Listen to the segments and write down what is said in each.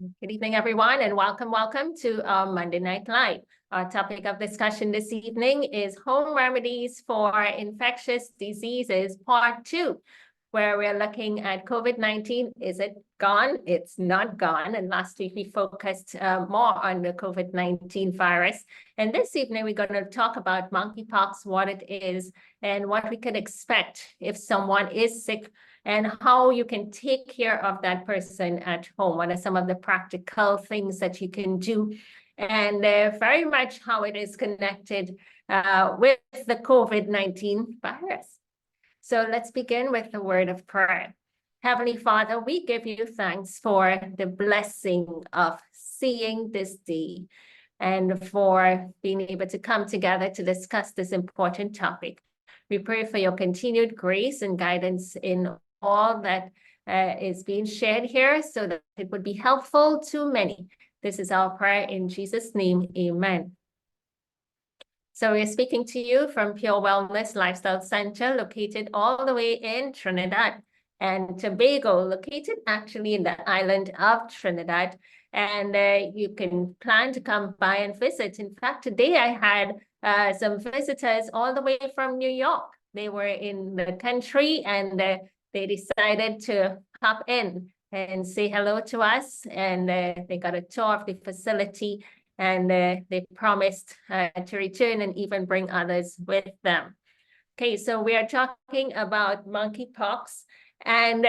Good evening, everyone, and welcome to Monday Night Live. Our topic of discussion this evening is home remedies for infectious diseases, part 2, where we're looking at COVID-19. Is it gone? It's not gone. And last week we focused more on the COVID-19 virus. And this evening we're going to talk about monkeypox, what it is, and what we can expect if someone is sick, and how you can take care of that person at home. What are some of the practical things that you can do? And very much how it is connected with the COVID-19 virus. So let's begin with the word of prayer. Heavenly Father, we give you thanks for the blessing of seeing this day and for being able to come together to discuss this important topic. We pray for your continued grace and guidance in all that is being shared here so that it would be helpful to many. This is our prayer in Jesus' name, amen. So we're speaking to you from Pure Wellness Lifestyle Center, located all the way in Trinidad and Tobago, located actually in the island of Trinidad. And you can plan to come by and visit. In fact, today I had some visitors all the way from New York. They were in the country and they decided to pop in and say hello to us, and they got a tour of the facility, and they promised to return and even bring others with them. Okay, so we are talking about monkeypox, and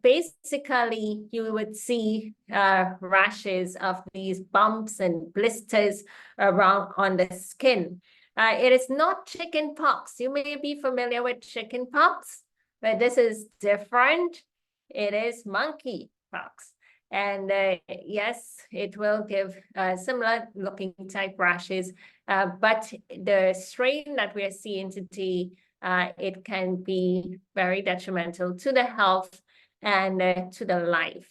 basically you would see rashes of these bumps and blisters around on the skin. It is not chicken pox. You may be familiar with chicken pox, but this is different. It is monkeypox. And yes, it will give similar looking type rashes, but the strain that we're seeing today, it can be very detrimental to the health and to the life.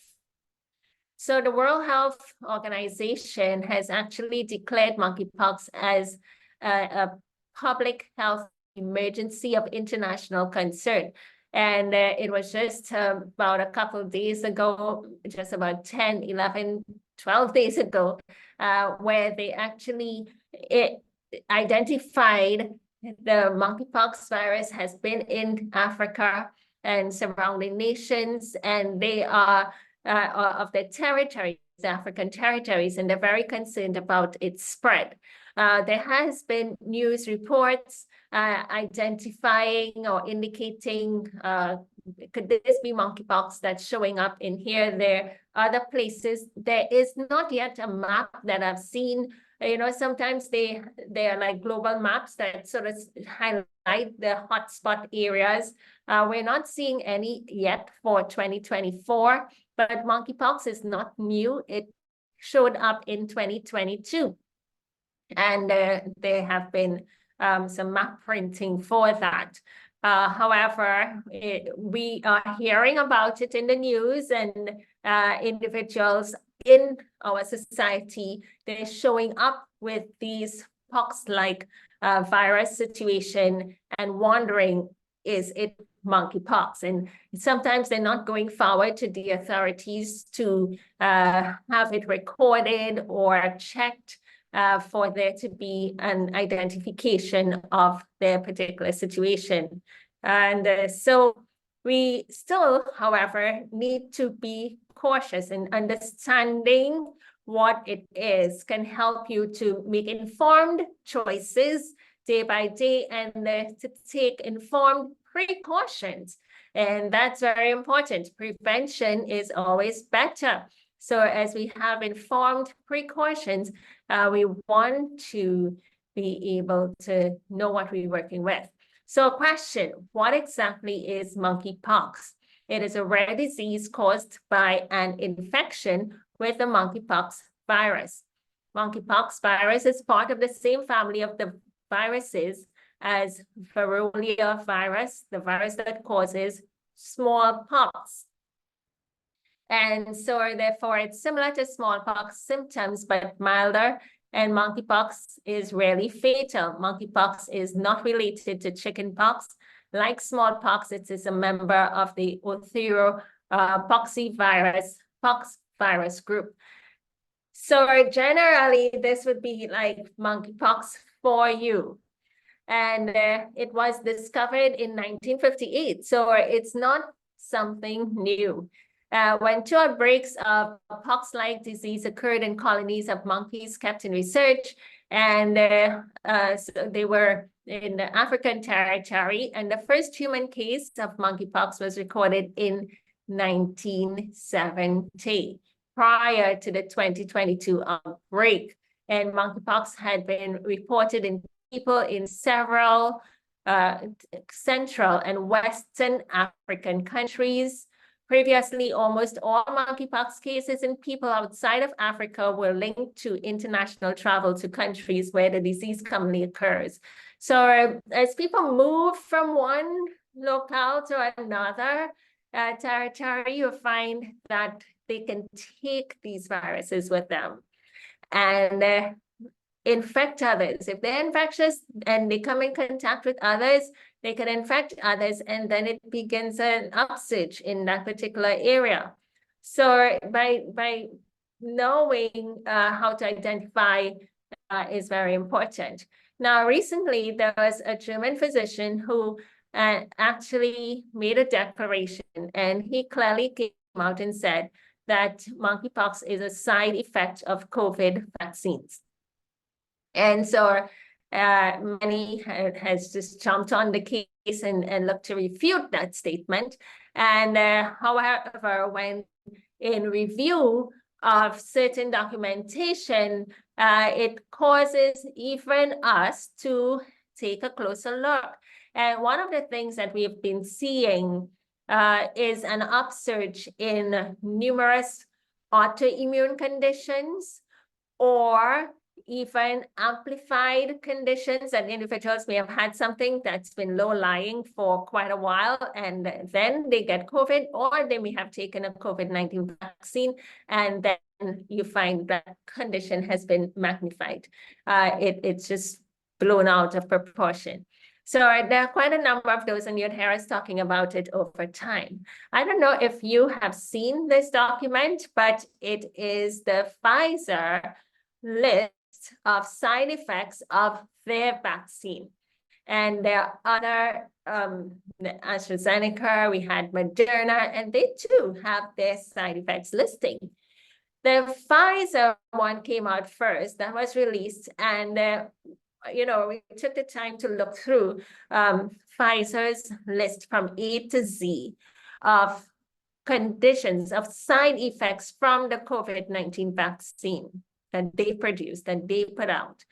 So the World Health Organization has actually declared monkeypox as a public health emergency of international concern. And it was just about a couple of days ago, just about 10, 11, 12 days ago, where they actually identified the monkeypox virus has been in Africa and surrounding nations, and they are of the territories, African territories, and they're very concerned about its spread. There has been news reports identifying or indicating, could this be monkeypox that's showing up in here, there, other places. There is not yet a map that I've seen. You know, sometimes they are like global maps that sort of highlight the hotspot areas. We're not seeing any yet for 2024, but monkeypox is not new. It showed up in 2022. And there have been some map printing for that. However, we are hearing about it in the news, and individuals in our society, they're showing up with these pox-like virus situation and wondering, is it monkeypox? And sometimes they're not going forward to the authorities to have it recorded or checked for there to be an identification of their particular situation. And so we still, however, need to be cautious, in understanding what it is can help you to make informed choices day by day, and to take informed precautions. And that's very important. Prevention is always better. So as we have informed precautions, we want to be able to know what we're working with. So question, what exactly is monkeypox? It is a rare disease caused by an infection with the monkeypox virus. Monkeypox virus is part of the same family of the viruses as varroa virus, the virus that causes smallpox. And so therefore it's similar to smallpox symptoms, but milder, and monkeypox is rarely fatal. Monkeypox is not related to chickenpox. Like smallpox, it is a member of the Poxvirus group. So generally, this would be like monkeypox for you. And it was discovered in 1958. So it's not something new. When two outbreaks of pox-like disease occurred in colonies of monkeys kept in research, and so they were in the African territory, and the first human case of monkeypox was recorded in 1970, prior to the 2022 outbreak. And monkeypox had been reported in people in several Central and Western African countries. Previously, almost all monkeypox cases in people outside of Africa were linked to international travel to countries where the disease commonly occurs. So as people move from one locale to another territory, you find that they can take these viruses with them and infect others. If they're infectious and they come in contact with others, they can infect others, and then it begins an upsurge in that particular area. So by knowing how to identify is very important. Now, recently, there was a German physician who actually made a declaration, and he clearly came out and said that monkeypox is a side effect of COVID vaccines. And so many has just jumped on the case and looked to refute that statement. And however, when in review of certain documentation, it causes even us to take a closer look. And one of the things that we've been seeing is an upsurge in numerous autoimmune conditions, or even amplified conditions, and individuals may have had something that's been low-lying for quite a while, and then they get COVID, or they may have taken a COVID-19 vaccine, and then you find that condition has been magnified. It's just blown out of proportion. So there are quite a number of those, and you'd hear us talking about it over time. I don't know if you have seen this document, but it is the Pfizer list of side effects of their vaccine. And there are other, the AstraZeneca, we had Moderna, and they too have their side effects listing. The Pfizer one came out first, that was released, and we took the time to look through Pfizer's list from A to Z of conditions, of side effects from the COVID-19 vaccine that they produced, that they put out.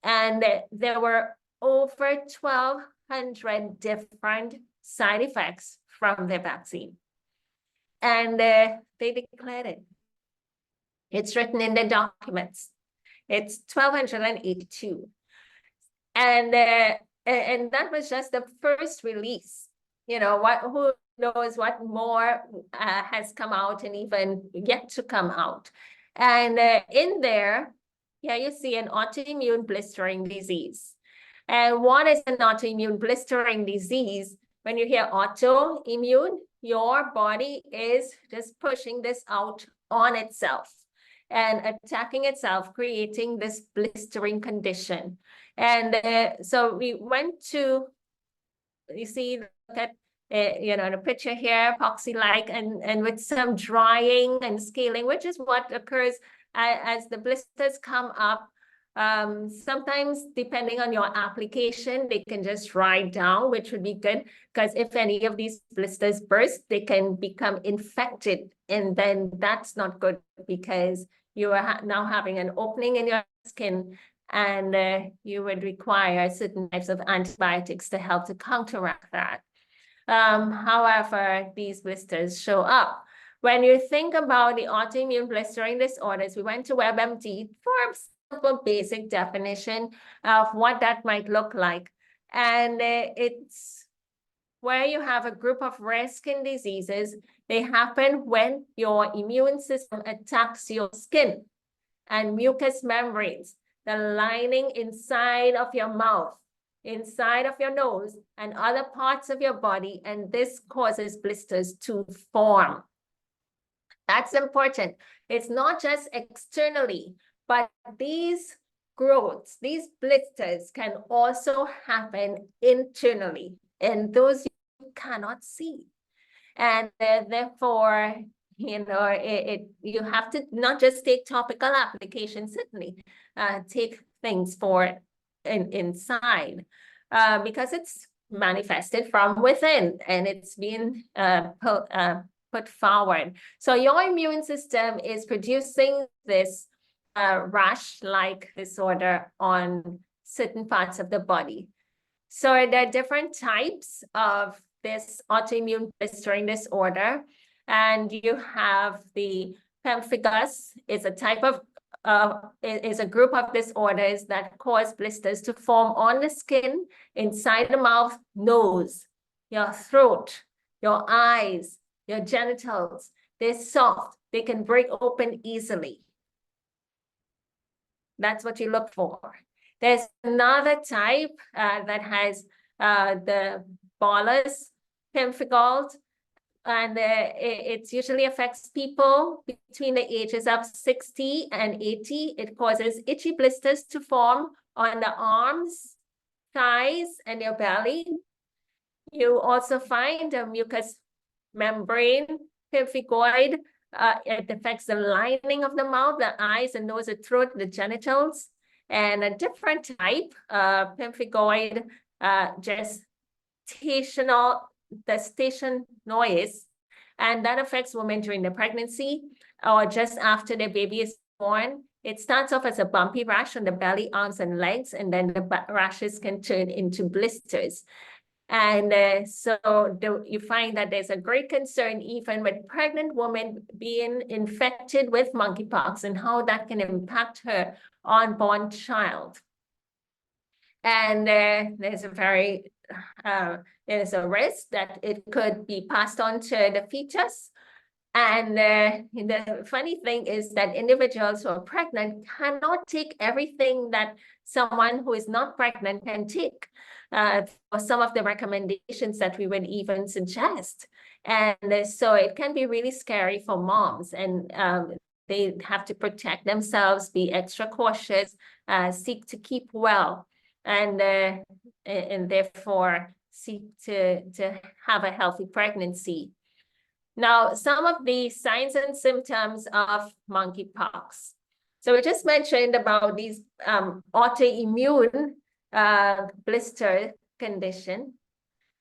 And there were over 1,200 different side effects from the vaccine. And they declared it. It's written in the documents. It's 1,282. And that was just the first release. Who knows what more has come out and even yet to come out. And in there, you see an autoimmune blistering disease. And what is an autoimmune blistering disease? When you hear autoimmune, your body is just pushing this out on itself and attacking itself, creating this blistering condition. And so we went to, you see, look at the picture here, epoxy-like, and with some drying and scaling, which is what occurs as the blisters come up. Sometimes, depending on your application, they can just dry down, which would be good, because if any of these blisters burst, they can become infected, and then that's not good, because you are now having an opening in your skin, and you would require certain types of antibiotics to help to counteract that. However, these blisters show up. When you think about the autoimmune blistering disorders, we went to WebMD for a simple basic definition of what that might look like. And it's where you have a group of rare skin diseases. They happen when your immune system attacks your skin and mucous membranes, the lining inside of your mouth, inside of your nose, and other parts of your body, and this causes blisters to form. That's important. It's not just externally, but these growths, these blisters can also happen internally, and those you cannot see. And therefore, you have to not just take topical applications, certainly take things for inside, because it's manifested from within and it's being put forward. So your immune system is producing this rash-like disorder on certain parts of the body. So there are different types of this autoimmune blistering disorder, and you have the pemphigus is a type of is a group of disorders that cause blisters to form on the skin, inside the mouth, nose, your throat, your eyes, your genitals. They're soft. They can break open easily. That's what you look for. There's another type that has the bullous pemphigoid, and it usually affects people between the ages of 60 and 80. It causes itchy blisters to form on the arms, thighs, and your belly. You also find a mucous membrane pemphigoid. It affects the lining of the mouth, the eyes, the nose, the throat, the genitals. And a different type, pemphigoid gestational noise, and that affects women during the pregnancy or just after their baby is born. It starts off as a bumpy rash on the belly, arms, and legs, and then the rashes can turn into blisters. And you find that there's a great concern even with pregnant women being infected with monkeypox and how that can impact her unborn child. And there's a risk that it could be passed on to the fetus. And the funny thing is that individuals who are pregnant cannot take everything that someone who is not pregnant can take, for some of the recommendations that we would even suggest. And so it can be really scary for moms, and they have to protect themselves, be extra cautious, seek to keep well, and therefore seek to have a healthy pregnancy. Now, some of the signs and symptoms of monkeypox. So we just mentioned about these autoimmune blister condition.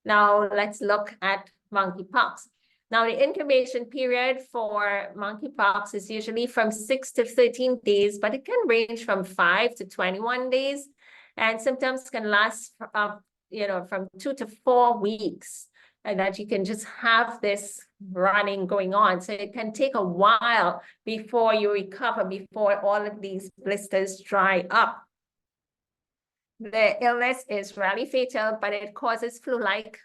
Now let's look at monkeypox. Now the incubation period for monkeypox is usually from 6 to 13 days, but it can range from 5 to 21 days. And symptoms can last from 2 to 4 weeks, and that you can just have this running going on. So it can take a while before you recover, before all of these blisters dry up. The illness is rarely fatal, but it causes flu-like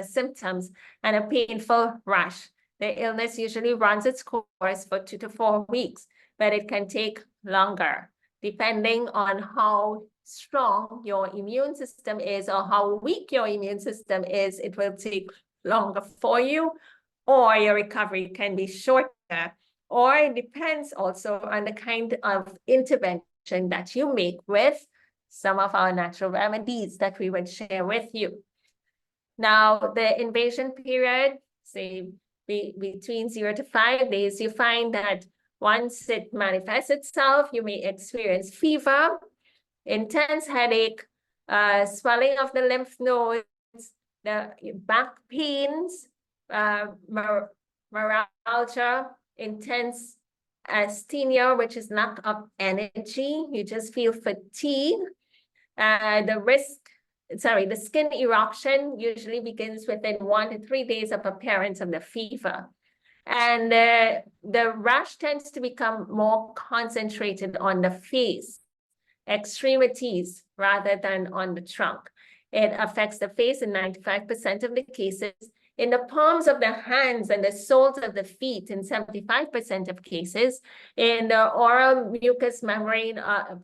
symptoms and a painful rash. The illness usually runs its course for 2 to 4 weeks, but it can take longer, depending on how strong your immune system is or how weak your immune system is. It will take longer for you, or your recovery can be shorter, or it depends also on the kind of intervention that you make with some of our natural remedies that we would share with you. Now, the invasion period, say between 0 to 5 days, you find that once it manifests itself, you may experience fever, intense headache, swelling of the lymph nodes, the back pains, neuralgia, intense asthenia, which is lack of energy. You just feel fatigue. The skin eruption usually begins within 1 to 3 days of appearance of the fever. And the rash tends to become more concentrated on the face, extremities, rather than on the trunk. It affects the face in 95% of the cases, in the palms of the hands and the soles of the feet in 75% of cases, in the oral mucous membrane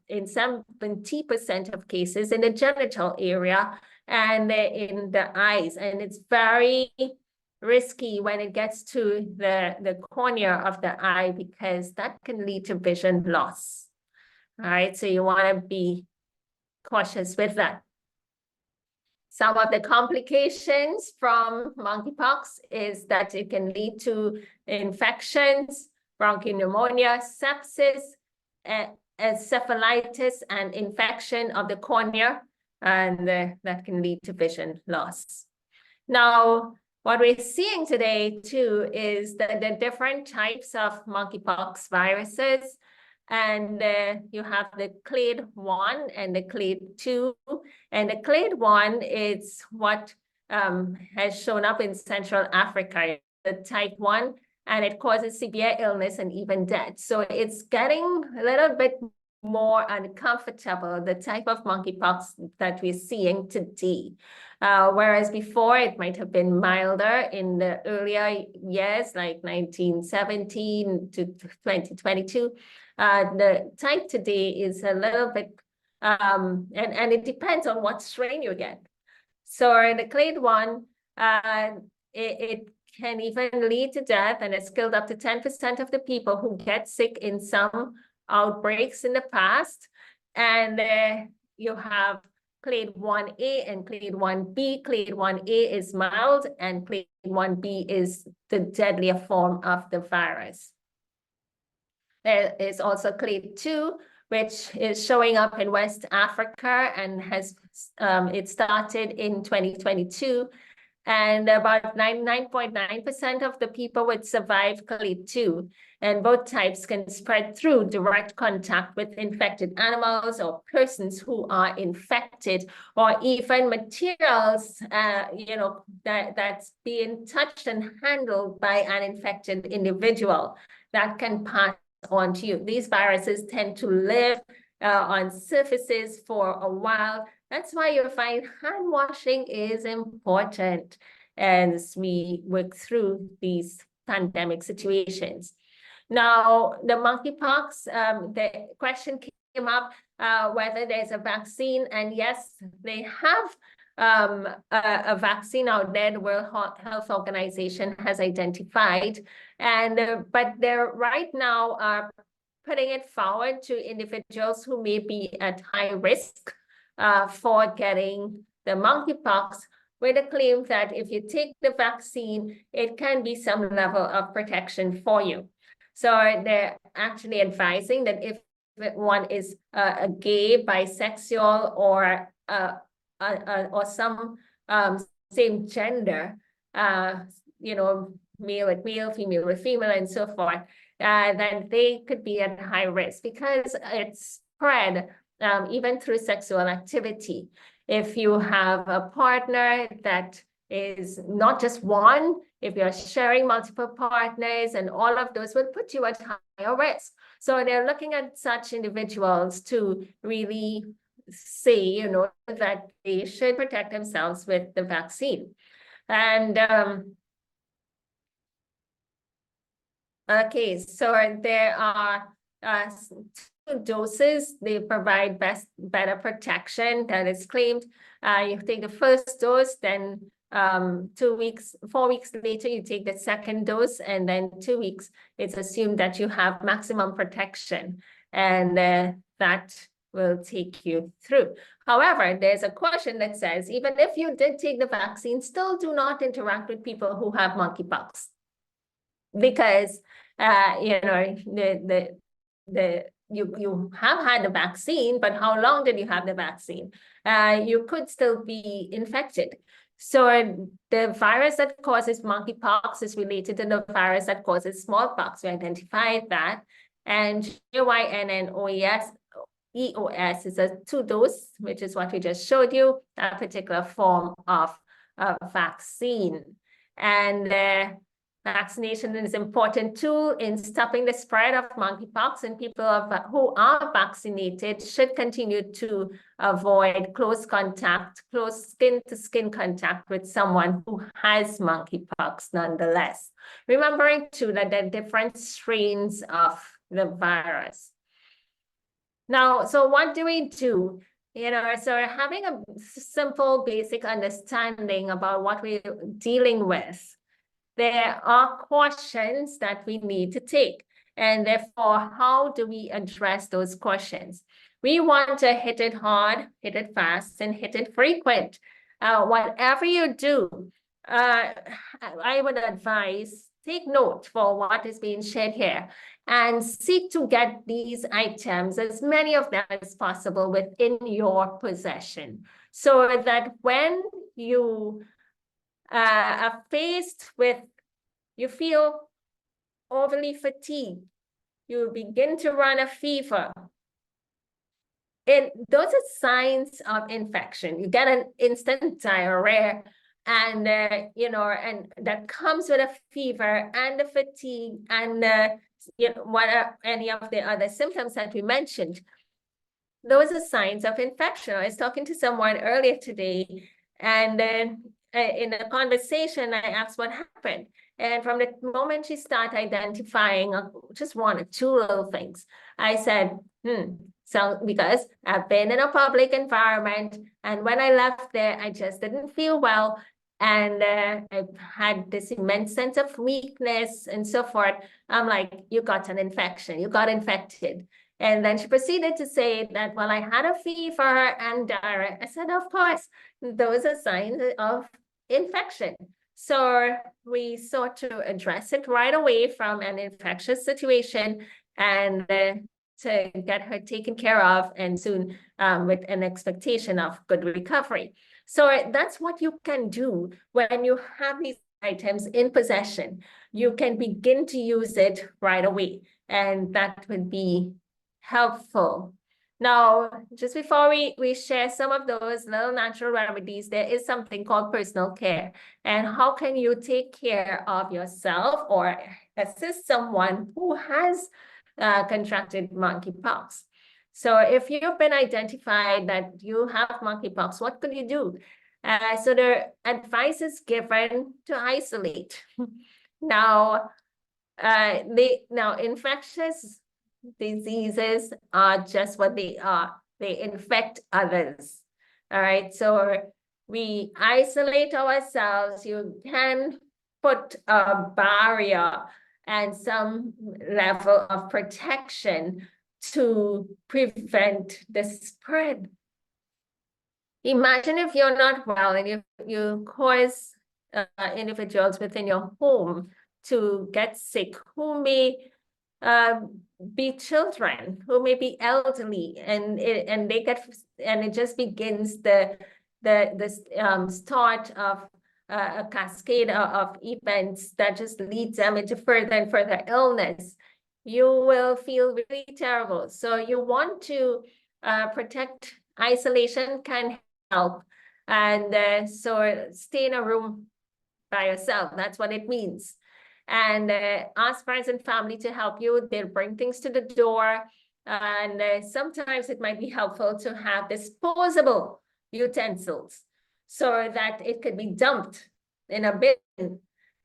in 70% of cases, in the genital area, and in the eyes. And it's very risky when it gets to the cornea of the eye, because that can lead to vision loss. All right, so you want to be cautious with that. Some of the complications from monkeypox is that it can lead to infections, bronchopneumonia, sepsis, encephalitis, and infection of the cornea, and that can lead to vision loss. Now, what we're seeing today too is the different types of monkeypox viruses. And you have the clade 1 and the clade 2. And the clade 1 is what has shown up in Central Africa, the type 1, and it causes severe illness and even death. So it's getting a little bit more uncomfortable, the type of monkeypox that we're seeing today. Whereas before it might have been milder in the earlier years, like 1917 to 2022. The type today is a little bit, and it depends on what strain you get. So the clade 1, it can even lead to death, and it's killed up to 10% of the people who get sick in some outbreaks in the past. And you have clade 1A and clade 1B. Clade 1A is mild, and clade 1B is the deadlier form of the virus. There is also clade 2, which is showing up in West Africa and has it started in 2022. And about 99.9% of the people would survive clade 2. And both types can spread through direct contact with infected animals or persons who are infected, or even materials, that's being touched and handled by an infected individual that can pass on to you. These viruses tend to live on surfaces for a while. That's why you find hand washing is important as we work through these pandemic situations. Now, the monkeypox, the question came up whether there's a vaccine, and yes, they have a vaccine out there the World Health Organization has identified, and but they're right now putting it forward to individuals who may be at high risk for getting the monkeypox, with a claim that if you take the vaccine, it can be some level of protection for you. So they're actually advising that if one is a gay, bisexual, or some same gender, male with male, female with female, and so forth, then they could be at high risk because it's spread even through sexual activity. If you have a partner that is not just one, if you're sharing multiple partners, and all of those will put you at higher risk. So they're looking at such individuals to really say, that they should protect themselves with the vaccine. And okay, so there are 2 doses. They provide better protection that is claimed. You take the first dose, then 4 weeks later, you take the second dose, and then 2 weeks, it's assumed that you have maximum protection, and that will take you through. However, there's a question that says, even if you did take the vaccine, still do not interact with people who have monkeypox, because you have had the vaccine, but how long did you have the vaccine? You could still be infected. So the virus that causes monkeypox is related to the virus that causes smallpox. We identified that. And GYN EOS is a 2-dose, which is what we just showed you, that particular form of vaccine. And vaccination is an important tool in stopping the spread of monkeypox, and people who are vaccinated should continue to avoid close skin-to-skin contact with someone who has monkeypox nonetheless. Remembering too that there are different strains of the virus. Now, so what do we do? So having a simple, basic understanding about what we're dealing with. there are cautions that we need to take. And therefore, how do we address those cautions? We want to hit it hard, hit it fast, and hit it frequent. Whatever you do, I would advise, take note for what is being shared here and seek to get these items, as many of them as possible, within your possession, so that when you are faced with, you feel overly fatigued, you begin to run a fever, and those are signs of infection. You get an instant diarrhea, and and that comes with a fever and the fatigue, and what are any of the other symptoms that we mentioned. Those are signs of infection. I was talking to someone earlier today, and then in a conversation, I asked what happened. And from the moment she started identifying just one or two little things, I said, so because I've been in a public environment, and when I left there, I just didn't feel well. And I've had this immense sense of weakness and so forth. I'm like, you got an infection, you got infected. And then she proceeded to say that, well, I had a fever and diarrhea. I said, of course, those are signs of infection. So we sought to address it right away from an infectious situation, and to get her taken care of, and soon with an expectation of good recovery. So that's what you can do when you have these items in possession. You can begin to use it right away, and that would be helpful. Now, just before we share some of those little natural remedies, there is something called personal care. And how can you take care of yourself or assist someone who has contracted monkeypox? So if you've been identified that you have monkeypox, what could you do? So the advice is given to isolate. Now, infectious diseases are just what they are. They infect others. All right. So we isolate ourselves. You can put a barrier and some level of protection to prevent the spread. Imagine if you're not well and you cause individuals within your home to get sick, who may be children, who may be elderly, and it just begins the start of a cascade of events that just leads them into further and further illness. You will feel really terrible. So you want to protect. Isolation can help, and so stay in a room by yourself. That's what it means. And ask friends and family to help you. They'll bring things to the door. And sometimes it might be helpful to have disposable utensils so that it could be dumped in a bin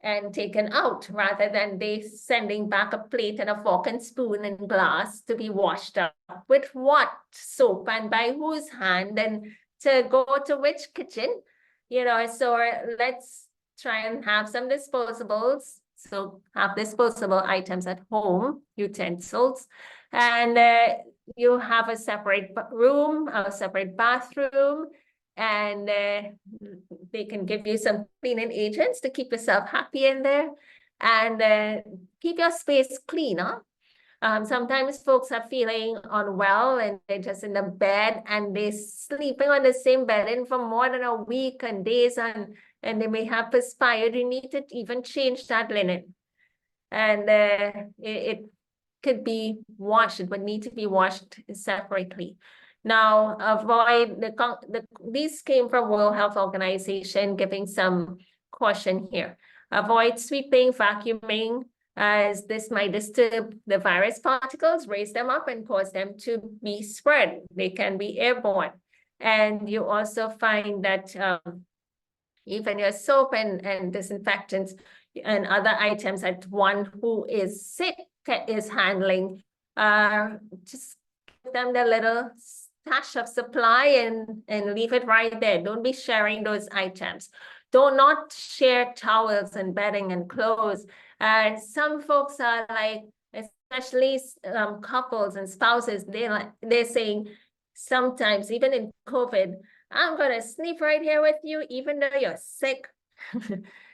and taken out, rather than they sending back a plate and a fork and spoon and glass to be washed up with what soap and by whose hand, and to go to which kitchen, so let's try and have some disposables. So have disposable items at home, utensils, and you have a separate room, a separate bathroom, and they can give you some cleaning agents to keep yourself happy in there, and keep your space clean. Sometimes folks are feeling unwell and they're just in the bed and they're sleeping on the same bedding for more than a week and days, and they may have perspired. You need to even change that linen. And it could be washed. It would need to be washed separately. Now, avoid these came from World Health Organization giving some caution here. Avoid sweeping, vacuuming, as this might disturb the virus particles, raise them up, and cause them to be spread. They can be airborne. And you also find that even your soap and disinfectants and other items that one who is sick is handling, just give them the little stash of supply and leave it right there. Don't be sharing those items. Do not share towels and bedding and clothes. Some folks are like, especially couples and spouses, they're saying sometimes, even in COVID, I'm gonna sleep right here with you, even though you're sick.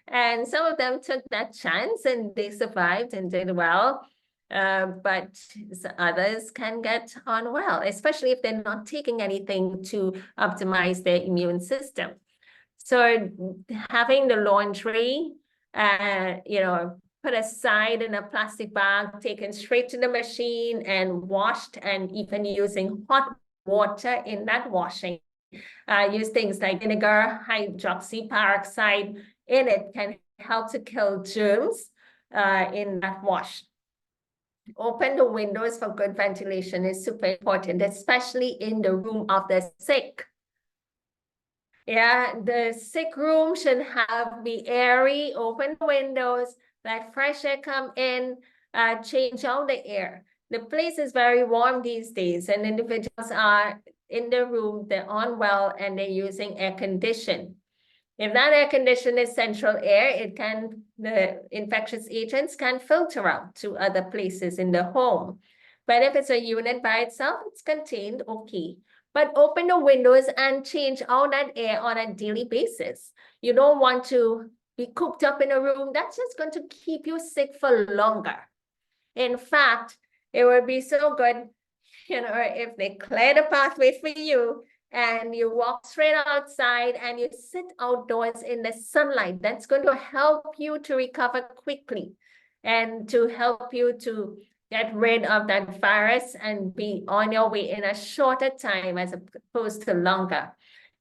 And some of them took that chance and they survived and did well. But others can get unwell, especially if they're not taking anything to optimize their immune system. So having the laundry, put aside in a plastic bag, taken straight to the machine and washed, and even using hot water in that washing. Use things like vinegar, hydroxyperoxide in it can help to kill germs in that wash. Open the windows for good ventilation is super important, especially in the room of the sick. Yeah, the sick room should be airy, open the windows, let fresh air come in, change out the air. The place is very warm these days, and individuals are in the room, they're unwell, and they're using air condition. If that air condition is central air, the infectious agents can filter out to other places in the home. But if it's a unit by itself, it's contained, okay. But open the windows and change out that air on a daily basis. You don't want to be cooped up in a room. That's just going to keep you sick for longer. In fact, it would be so good, if they clear the pathway for you and you walk straight outside and you sit outdoors in the sunlight. That's going to help you to recover quickly and to help you to get rid of that virus and be on your way in a shorter time as opposed to longer.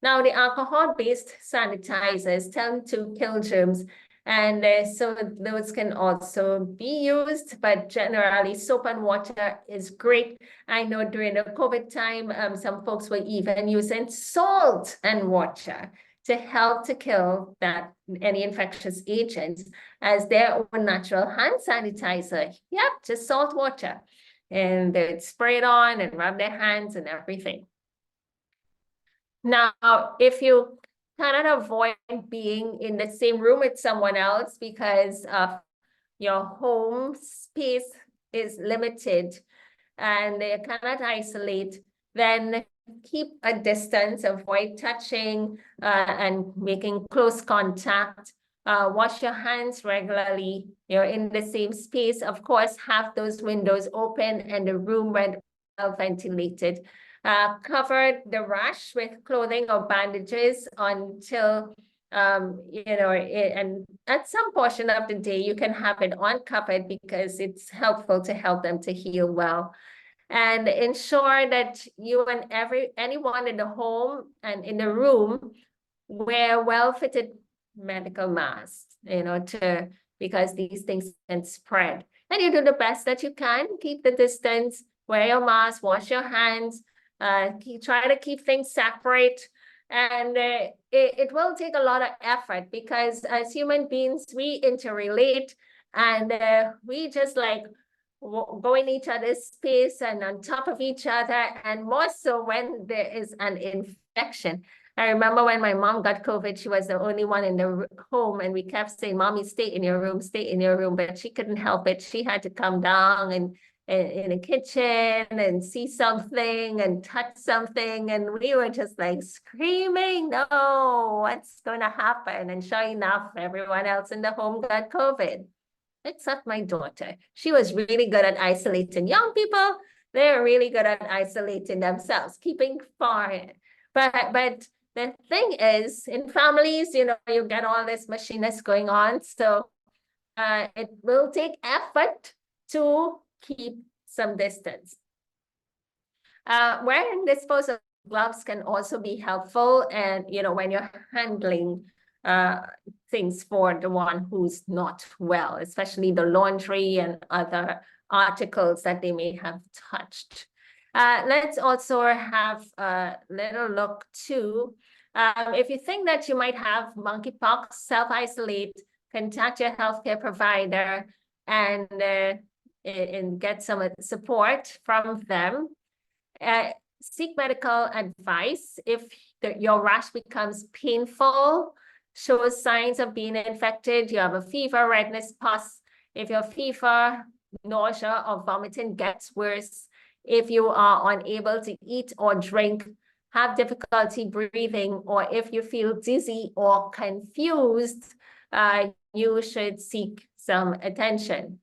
Now, the alcohol-based sanitizers tend to kill germs, and so those can also be used, but generally soap and water is great. I know during the COVID time, some folks were even using salt and water to help to kill any infectious agents as their own natural hand sanitizer. Yep, just salt water. And they'd spray it on and rub their hands and everything. Now, if you cannot avoid being in the same room with someone else because of your home space is limited and they cannot isolate, then keep a distance, avoid touching and making close contact. Wash your hands regularly. You're in the same space. Of course, have those windows open and the room well ventilated. Cover the rash with clothing or bandages until, and at some portion of the day, you can have it uncovered because it's helpful to help them to heal well. And ensure that you and anyone in the home and in the room wear well-fitted medical masks, because these things can spread. And you do the best that you can, keep the distance, wear your mask, wash your hands, try to keep things separate. And it will take a lot of effort because as human beings, we interrelate and we just like go in each other's space and on top of each other, and more so when there is an infection. I remember when my mom got COVID, she was the only one in the home, and we kept saying, "Mommy, stay in your room, stay in your room," but she couldn't help it. She had to come down and in the kitchen and see something and touch something, and we were just like screaming, "No, what's going to happen?" And sure enough, everyone else in the home got COVID. Except my daughter. She was really good at isolating young people. They're really good at isolating themselves, keeping far. But the thing is, in families, you get all this machinist going on. So it will take effort to keep some distance. Wearing disposable gloves can also be helpful. And, when you're handling things for the one who's not well, especially the laundry and other articles that they may have touched. Let's also have a little look too. If you think that you might have monkeypox, self-isolate, contact your healthcare provider and get some support from them. Seek medical advice if your rash becomes painful. shows signs of being infected, you have a fever, redness, pus. If your fever, nausea, or vomiting gets worse, if you are unable to eat or drink, have difficulty breathing, or if you feel dizzy or confused, you should seek some attention.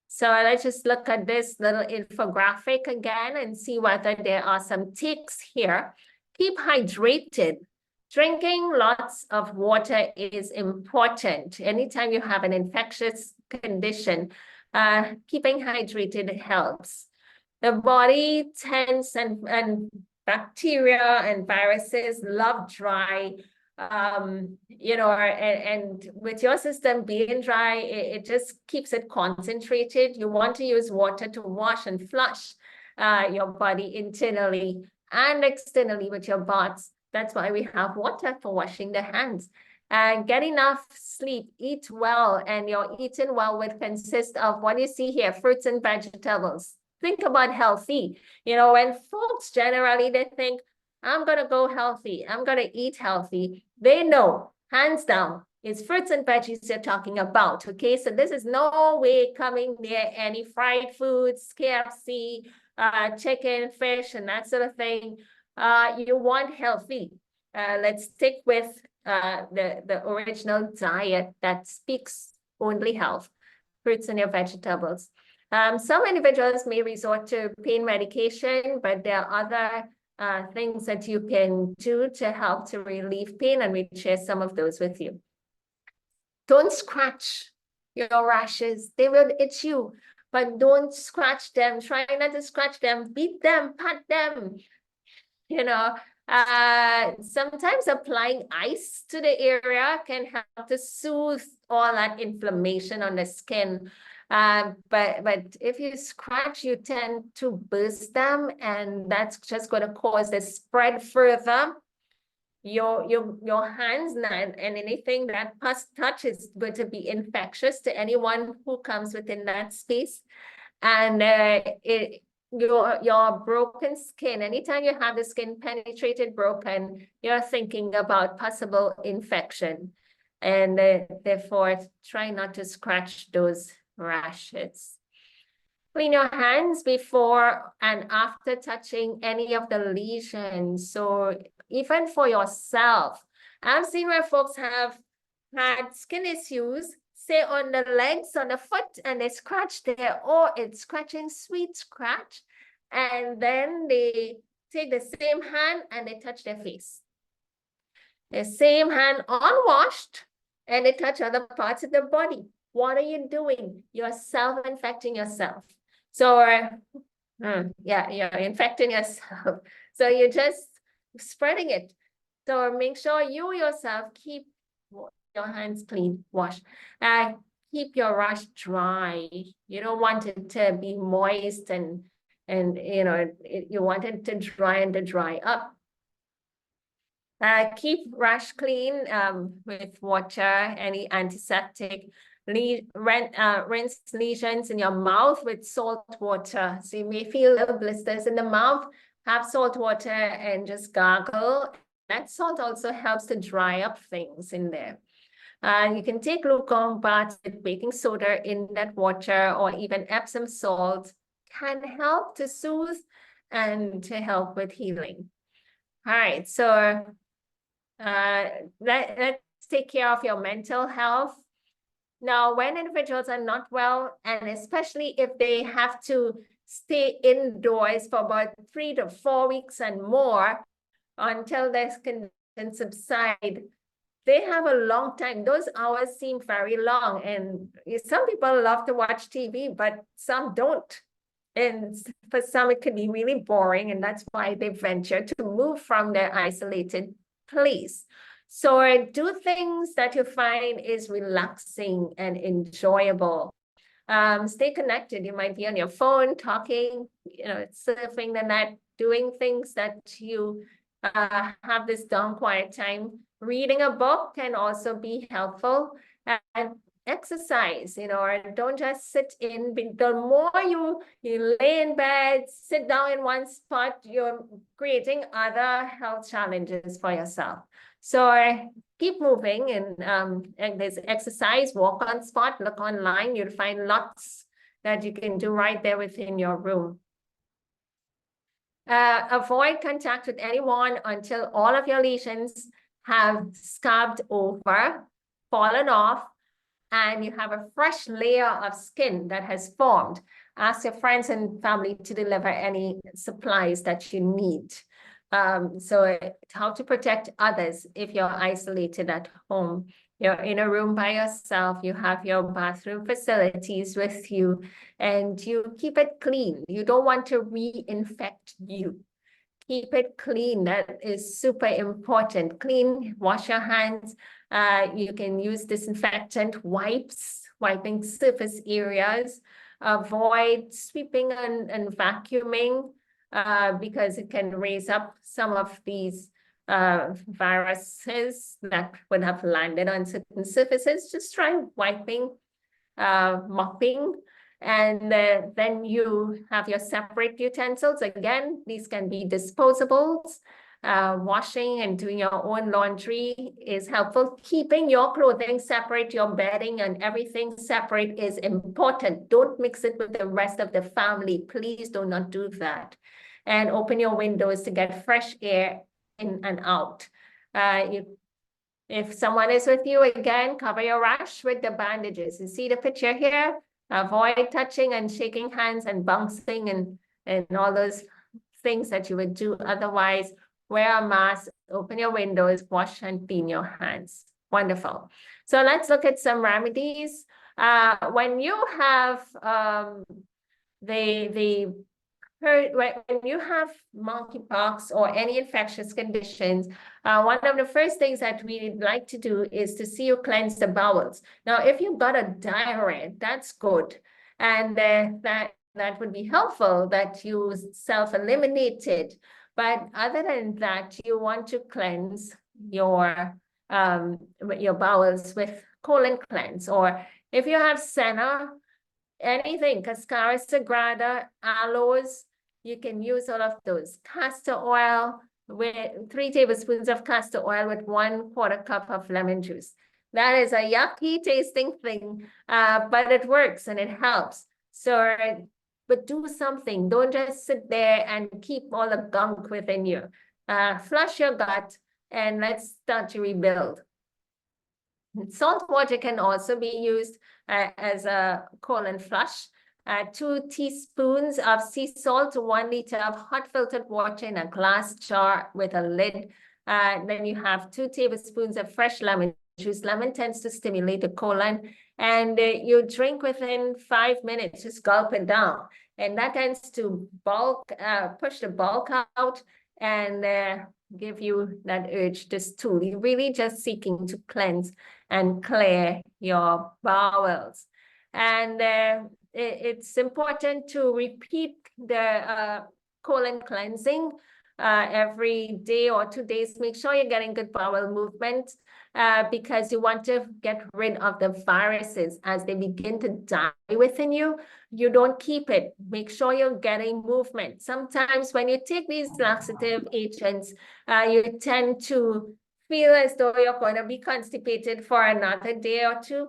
So let's just look at this little infographic again and see whether there are some ticks here. Keep hydrated. Drinking lots of water is important. Anytime you have an infectious condition, keeping hydrated helps. The body tends and bacteria and viruses love dry, and with your system being dry, it just keeps it concentrated. You want to use water to wash and flush your body internally and externally with your baths. That's why we have water for washing the hands. Get enough sleep, eat well, and your eating well would consist of what you see here, fruits and vegetables. Think about healthy. When folks generally, they think, I'm going to go healthy, I'm going to eat healthy. They know, hands down, it's fruits and veggies you're talking about, okay? So this is no way coming near any fried foods, KFC, chicken, fish, and that sort of thing. You want healthy. Let's stick with the original diet that speaks only health, fruits and your vegetables. Some individuals may resort to pain medication, but there are other things that you can do to help to relieve pain, and we share some of those with you. Don't scratch your rashes. They will itch you, but don't scratch them. Try not to scratch them. Beat them, pat them. Sometimes applying ice to the area can help to soothe all that inflammation on the skin. But if you scratch, you tend to burst them, and that's just going to cause the spread further. Your hands and anything that pus touch is going to be infectious to anyone who comes within that space. And your broken skin, anytime you have the skin penetrated, broken, you're thinking about possible infection. And therefore, try not to scratch those rashes. Clean your hands before and after touching any of the lesions. So even for yourself, I've seen where folks have had skin issues, say on the legs, on the foot, and they scratch there. Oh, it's scratching, sweet scratch. And then they take the same hand and they touch their face. The same hand unwashed, and they touch other parts of the body. What are you doing? You're self-infecting yourself. So, yeah, you're infecting yourself. So you're just spreading it. So make sure you yourself keep your hands clean, wash. Keep your rash dry. You don't want it to be moist and you want it to dry and to dry up. Keep rash clean with water, any antiseptic. Rinse lesions in your mouth with salt water. So you may feel little blisters in the mouth. Have salt water and just gargle. That salt also helps to dry up things in there. You can take lukewarm baths with baking soda in that water, or even Epsom salt can help to soothe and to help with healing. All right, so let's take care of your mental health. Now, when individuals are not well, and especially if they have to stay indoors for about 3 to 4 weeks and more until their condition subside, they have a long time. Those hours seem very long, and some people love to watch TV, but some don't. And for some, it could be really boring, and that's why they venture to move from their isolated place. So do things that you find is relaxing and enjoyable. Stay connected. You might be on your phone talking, surfing the net, doing things that you have this down quiet time. Reading a book can also be helpful. And exercise, or don't just sit in. The more you lay in bed, sit down in one spot, you're creating other health challenges for yourself. So keep moving, and there's exercise, walk on spot, look online. You'll find lots that you can do right there within your room. Avoid contact with anyone until all of your lesions have scabbed over, fallen off, and you have a fresh layer of skin that has formed. Ask your friends and family to deliver any supplies that you need. So how to protect others if you're isolated at home. You're in a room by yourself, you have your bathroom facilities with you, and you keep it clean. You don't want to reinfect you. Keep it clean. That is super important. Clean, wash your hands. You can use disinfectant wipes, wiping surface areas. Avoid sweeping and vacuuming because it can raise up some of these viruses that would have landed on certain surfaces. Just try wiping, mopping, and then you have your separate utensils. Again, these can be disposables. Washing and doing your own laundry is helpful. Keeping your clothing separate, your bedding and everything separate is important. Don't mix it with the rest of the family. Please do not do that. And open your windows to get fresh air in and out. If someone is with you, again, cover your rash with the bandages. You see the picture here? Avoid touching and shaking hands and bouncing and all those things that you would do otherwise. Wear a mask, open your windows, wash and clean your hands. Wonderful. So let's look at some remedies. When you have when you have monkeypox or any infectious conditions, one of the first things that we'd like to do is to see you cleanse the bowels. Now, if you've got a diarrhea, that's good. And that would be helpful that you self-eliminated. But other than that, you want to cleanse your bowels with colon cleanse. Or if you have senna, anything, Cascara sagrada, aloes, you can use all of those. Castor oil, with 3 tablespoons of castor oil with 1/4 cup of lemon juice. That is a yucky tasting thing, but it works and it helps. So, but do something. Don't just sit there and keep all the gunk within you. Flush your gut and let's start to rebuild. Salt water can also be used as a colon flush. 2 teaspoons of sea salt, 1 liter of hot filtered water in a glass jar with a lid. Then you have 2 tablespoons of fresh lemon juice. Lemon tends to stimulate the colon, and you drink within 5 minutes. Just gulp it down, and that tends to push the bulk out and give you that urge to stool. You're really just seeking to cleanse and clear your bowels. And it's important to repeat the colon cleansing every day or 2 days. Make sure you're getting good bowel movement because you want to get rid of the viruses as they begin to die within you. You don't keep it. Make sure you're getting movement. Sometimes when you take these laxative agents, you tend to feel as though you're going to be constipated for another day or 2,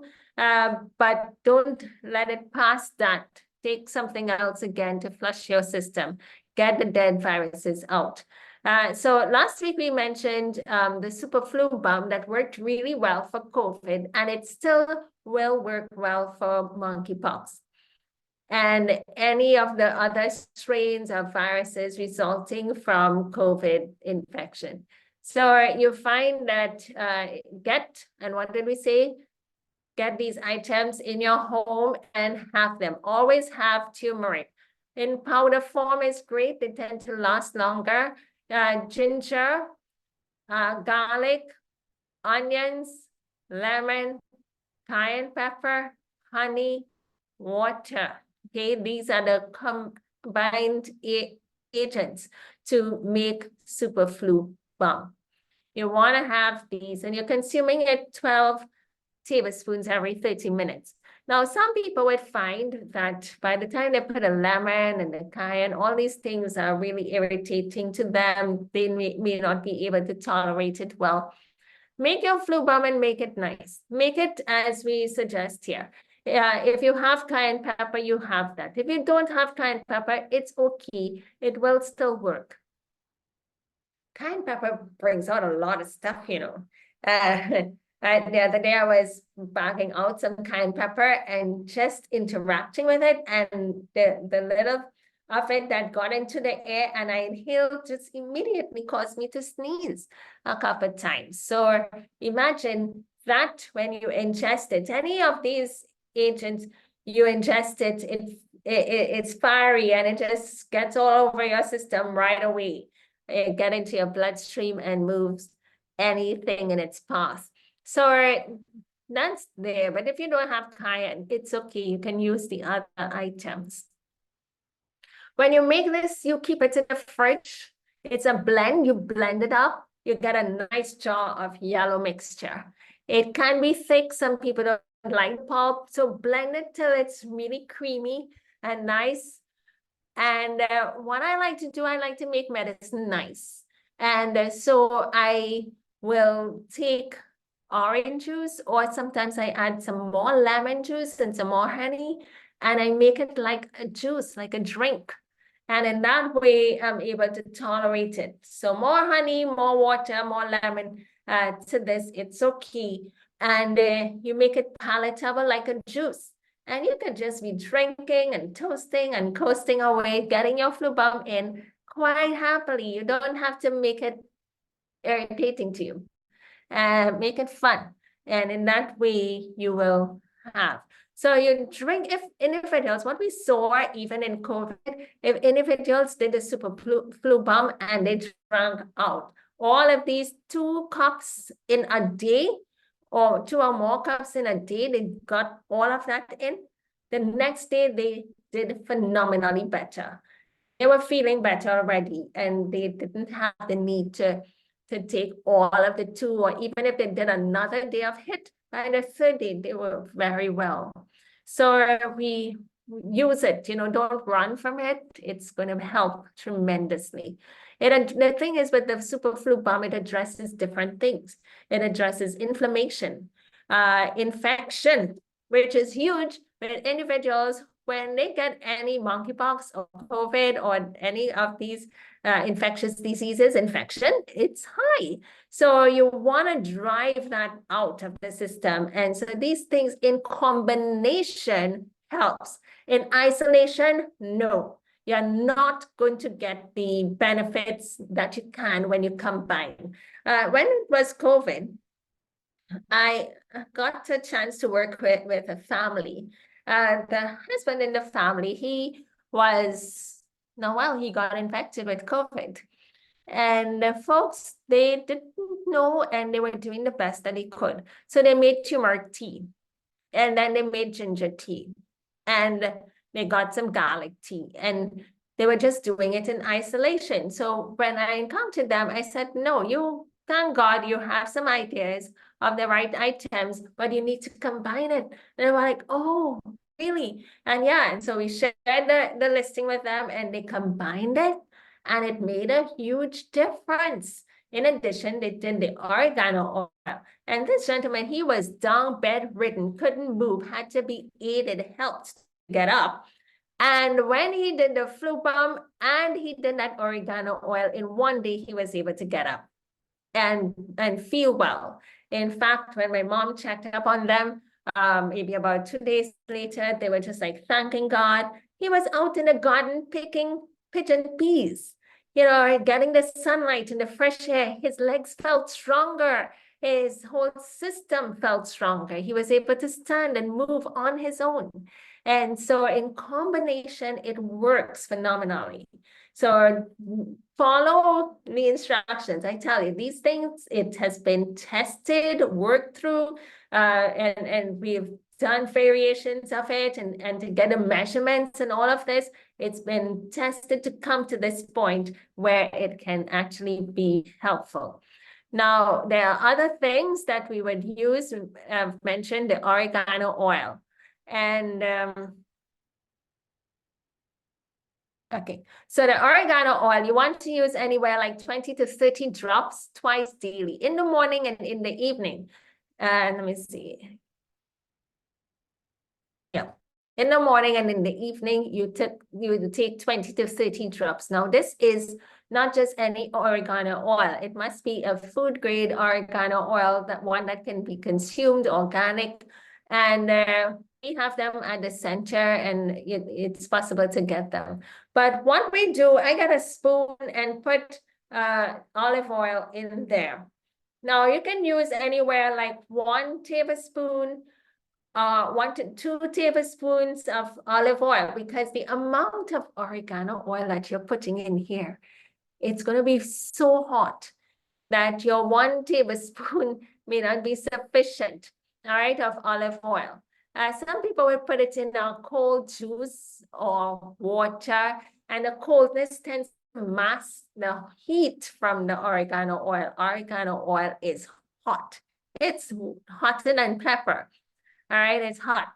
but don't let it pass that. Take something else again to flush your system. Get the dead viruses out. So last week we mentioned the super flu balm that worked really well for COVID, and it still will work well for monkeypox and any of the other strains of viruses resulting from COVID infection. So you find that and what did we say? Get these items in your home and have them. Always have turmeric. In powder form is great. They tend to last longer. Ginger, garlic, onions, lemon, cayenne pepper, honey, water. Okay, these are the combined agents to make super flu balm. You want to have these, and you're consuming it 12 tablespoons every 30 minutes. Now, some people would find that by the time they put a lemon and the cayenne, all these things are really irritating to them. They may not be able to tolerate it well. Make your flu balm and make it nice. Make it as we suggest here. If you have cayenne pepper, you have that. If you don't have cayenne pepper, it's okay. It will still work. Cayenne pepper brings out a lot of stuff, you know. The other day I was bagging out some cayenne pepper and just interacting with it, and the little of it that got into the air and I inhaled just immediately caused me to sneeze a couple of times. So imagine that when you ingest it, any of these agents, you ingest it, it's fiery and it just gets all over your system right away. It get into your bloodstream and moves anything in its path. So that's there. But if you don't have cayenne, it's okay. You can use the other items. When you make this, you keep it in the fridge. It's a blend. You blend it up. You get a nice jar of yellow mixture. It can be thick. Some people don't like pulp. So blend it till it's really creamy and nice. And what I like to do, I like to make medicine nice. And so I will take orange juice, or sometimes I add some more lemon juice and some more honey, and I make it like a juice, like a drink. And in that way, I'm able to tolerate it. So more honey, more water, more lemon to this, it's okay. And you make it palatable like a juice. And you can just be drinking and toasting and coasting away, getting your flu balm in quite happily. You don't have to make it irritating to you. Make it fun. And in that way, you will have. So you drink, if individuals, what we saw even in COVID, if individuals did a super flu balm and they drank out all of these 2 cups in a day, or 2 or more cups in a day, they got all of that in. The next day, they did phenomenally better. They were feeling better already, and they didn't have the need to take all of the 2, or even if they did another day of HIT, by the 3rd day, they were very well. So we use it, you know, don't run from it. It's going to help tremendously. The thing is with the super flu balm, it addresses different things. It addresses inflammation, infection, which is huge with individuals when they get any monkeypox or COVID or any of these infectious diseases, infection, it's high. So you want to drive that out of the system. And so these things in combination helps. In isolation, no. You're not going to get the benefits that you can when you combine. When it was COVID, I got a chance to work with a family. The husband in the family, he got infected with COVID. And the folks, they didn't know, and they were doing the best that they could. So they made turmeric tea, and then they made ginger tea, and they got some garlic tea, and they were just doing it in isolation. So when I encountered them, I said, no, thank God you have some ideas of the right items, but you need to combine it. And they were like, oh, really? And yeah, and so we shared the listing with them, and they combined it, and it made a huge difference. In addition, they did the oregano oil. And this gentleman, he was down, bedridden, couldn't move, had to be aided, helped to get up. And when he did the flu balm and he did that oregano oil, in one day, he was able to get up and feel well. In fact, when my mom checked up on them, maybe about 2 days later, they were just like thanking God. He was out in the garden picking pigeon peas, you know, getting the sunlight and the fresh air. His legs felt stronger. His whole system felt stronger. He was able to stand and move on his own. And so in combination, it works phenomenally. So follow the instructions. I tell you, these things, it has been tested, worked through, and we've done variations of it, and to get the measurements and all of this, it's been tested to come to this point where it can actually be helpful. Now, there are other things that we would use. I've mentioned the oregano oil. And okay, so the oregano oil, you want to use anywhere like 20 to 30 drops twice daily, in the morning and in the evening. And let me see. Yeah. In the morning and in the evening, you take 20 to 30 drops. Now, this is not just any oregano oil. It must be a food grade oregano oil, that one that can be consumed, organic. And we have them at the center, and it's possible to get them. But what we do, I get a spoon and put olive oil in there. Now, you can use anywhere like 1 tablespoon, 1 to 2 tablespoons of olive oil, because the amount of oregano oil that you're putting in here, it's going to be so hot that your 1 tablespoon may not be sufficient, all right, of olive oil. Some people will put it in a cold juice or water, and the coldness tends to mask the heat from the oregano oil. Oregano oil is hot. It's hotter than pepper. All right, it's hot,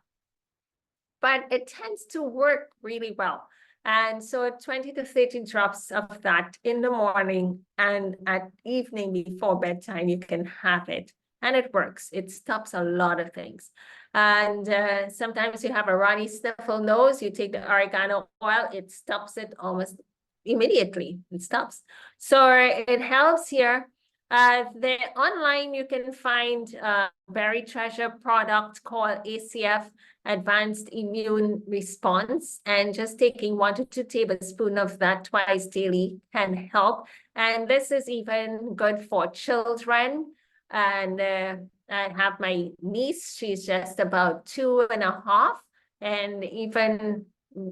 but it tends to work really well. And so 20 to 30 drops of that in the morning and at evening before bedtime, you can have it. And it works. It stops a lot of things. And sometimes you have a runny sniffle nose, you take the oregano oil, it stops it almost immediately. It stops. So it helps here. Online, you can find a Berry Treasure product called ACF, Advanced Immune Response, and just taking 1 to 2 tablespoons of that twice daily can help. And this is even good for children. And I have my niece, she's just about 2.5, and even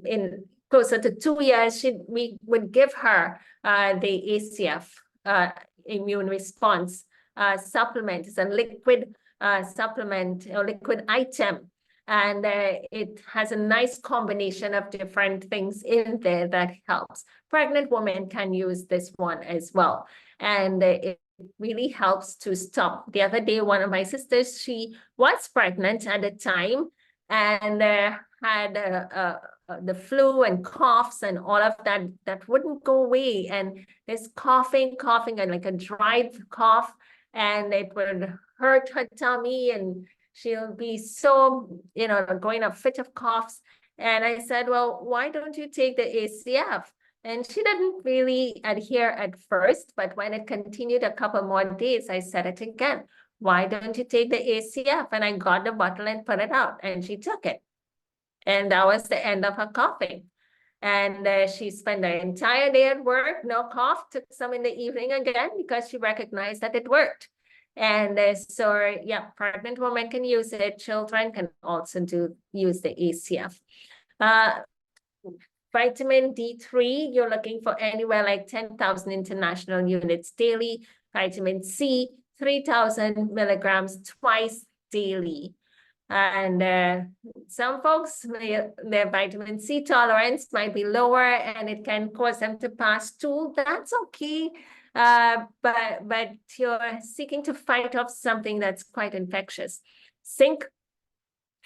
in closer to 2 years, we would give her the ACF immune response supplement. It's a liquid supplement or liquid item. And it has a nice combination of different things in there that helps. Pregnant women can use this one as well. And it really helps to stop. The other day, one of my sisters, she was pregnant at the time and had the flu and coughs and all of that wouldn't go away. And this coughing, and like a dried cough, and it would hurt her tummy, and she'll be so, going a fit of coughs. And I said, well, why don't you take the ACF? And she didn't really adhere at first, but when it continued a couple more days, I said it again. Why don't you take the ACF? And I got the bottle and put it out, and she took it. And that was the end of her coughing. And she spent the entire day at work, no cough, took some in the evening again because she recognized that it worked. And so, yeah, pregnant women can use it. Children can also use the ACF. Vitamin D3, you're looking for anywhere like 10,000 international units daily. Vitamin C, 3,000 milligrams twice daily. And some folks, their vitamin C tolerance might be lower, and it can cause them to pass stool. That's okay. But you're seeking to fight off something that's quite infectious. Zinc,